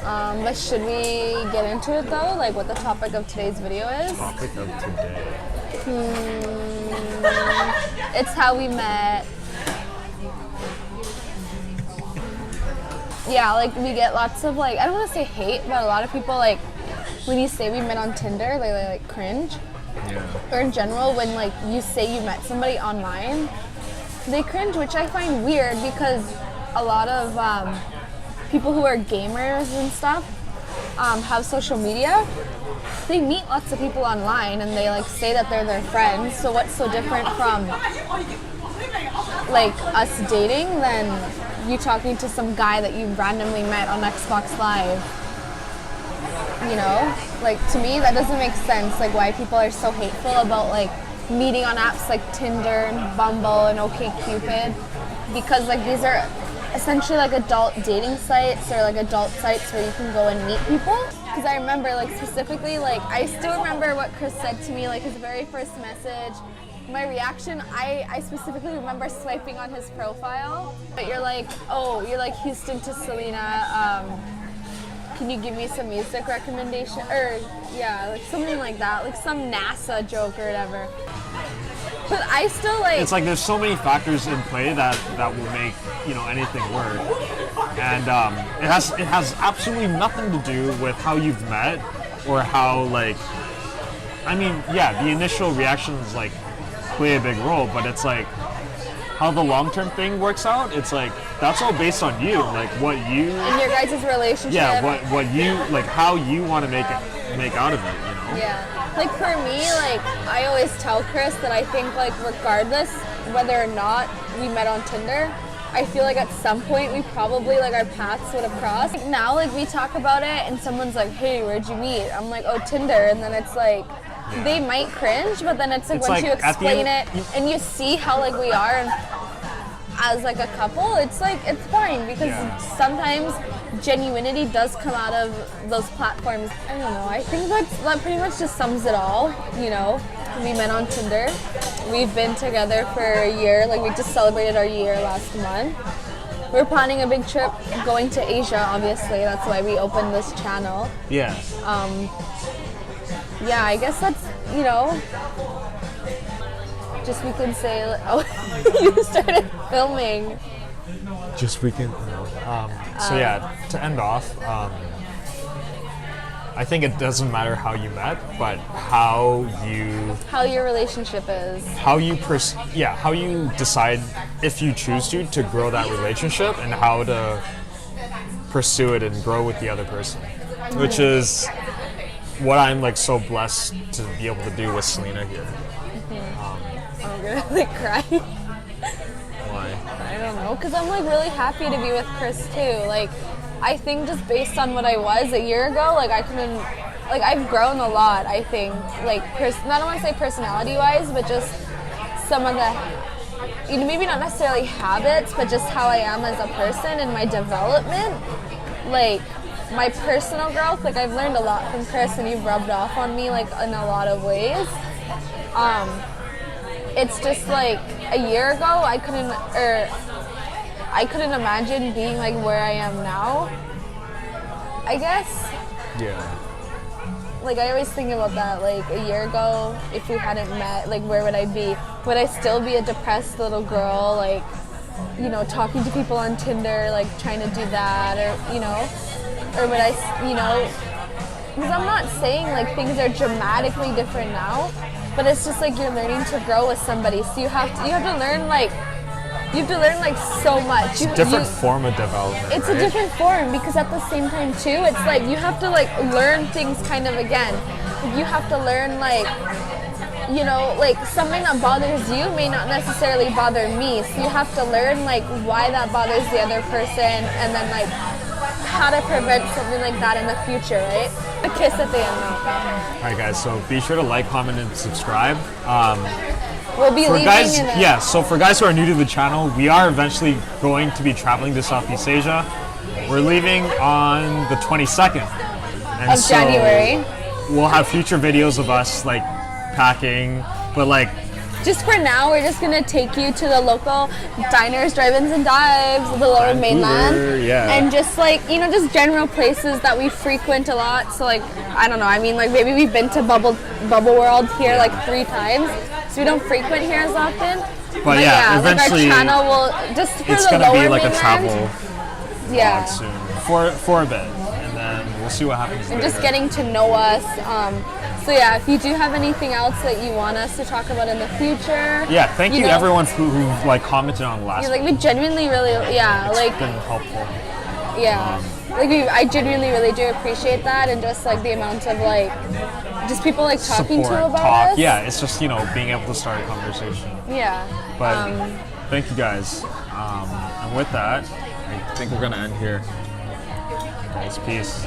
But should we get into it though? Like what the topic of today's video is? Topic of today. It's how we met. Yeah, like we get lots of like, I don't want to say hate, but a lot of people like, when you say we met on Tinder, they like cringe. Yeah. Or in general, when like you say you met somebody online, they cringe, which I find weird because a lot of people who are gamers and stuff have social media. They meet lots of people online and they like say that they're their friends. So what's so different from like us dating than you talking to some guy that you randomly met on Xbox Live? You know, like to me that doesn't make sense. Like why people are so hateful about like meeting on apps like Tinder and Bumble and OkCupid, because like these are essentially like adult dating sites or like adult sites where you can go and meet people. Because I remember like specifically, like I still remember what Chris said to me, like his very first message. My reaction, I specifically remember swiping on his profile. But you're like, oh, you're like Houston to Selina. Can you give me some music recommendation? Or yeah, like something like that, like some NASA joke or whatever. But I still like. It's like there's so many factors in play that will make anything work, and it has absolutely nothing to do with how you've met or how like. I mean, yeah, the initial reactions like play a big role, but it's like how the long-term thing works out. It's like that's all based on you, like what you. In your guys' relationship. Yeah, what you like, how you want to make out of it, Yeah. Like for me, like I always tell Chris that I think like regardless whether or not we met on Tinder, I feel like at some point we probably like our paths would have crossed. Like now like we talk about it and someone's like, hey, where'd you meet? I'm like, oh, Tinder, and then it's like they might cringe, but then it's like once you explain it and you see how like we are and as like a couple, it's like it's fine because sometimes genuinity does come out of those platforms. I don't know, I think that pretty much just sums it all. We met on Tinder. We've been together for a year, like we just celebrated our year last month. We're planning a big trip going to Asia, obviously, that's why we opened this channel. Yeah. Yeah, I guess that's, just we can say, oh, you started filming. Just weekend. So yeah, to end off, I think it doesn't matter how you met, but how your relationship is. How you decide if you choose to grow that relationship and how to pursue it and grow with the other person, which is what I'm like so blessed to be able to do with Selina here. I'm gonna like cry. Why? I don't know, because I'm like really happy to be with Chris too. Like, I think just based on what I was a year ago, like I couldn't, like I've grown a lot. I think, like I don't want to say personality-wise, but just some of the, maybe not necessarily habits, but just how I am as a person and my development. Like my personal growth, like I've learned a lot from Chris, and you've rubbed off on me like in a lot of ways. It's just like a year ago I couldn't imagine being like where I am now, I guess. Yeah. Like I always think about that, like a year ago, if we hadn't met, like where would I be? Would I still be a depressed little girl, like, talking to people on Tinder, like trying to do that, or, or would I, because I'm not saying like things are dramatically different now, but it's just like you're learning to grow with somebody, so you have to learn like so much. It's a different form of development. It's a different form, because at the same time too, it's like you have to like learn things kind of again. Like, you have to learn like, like something that bothers you may not necessarily bother me. So you have to learn like why that bothers the other person, and then like how to prevent something like that in the future, right? A kiss at the end. Alright guys, so be sure to like, comment, and subscribe. We'll be leaving so for guys who are new to the channel, we are eventually going to be traveling to Southeast Asia. We're leaving on the 22nd of January. We'll have future videos of us like packing, but like just for now, we're just gonna take you to the local diners, drive-ins, and dives of the Lower Vancouver, Mainland, yeah. and just like just general places that we frequent a lot. So like I don't know. I mean, like maybe we've been to Bubble World here like 3 times, so we don't frequent here as often. But yeah, eventually like our channel will just for it's the gonna Lower be like Mainland, a travel yeah. vlog soon for a bit, and then we'll see what happens. And later. just getting to know us. So yeah, if you do have anything else that you want us to talk about in the future, Yeah, thank you everyone who like commented on the last. like we genuinely really It's been helpful. I genuinely really do appreciate that, and just like the amount of like just people like talking Support, to about talk. us. Yeah, it's just being able to start a conversation. Yeah. But thank you guys. And with that, I think we're gonna end here. Guys, peace.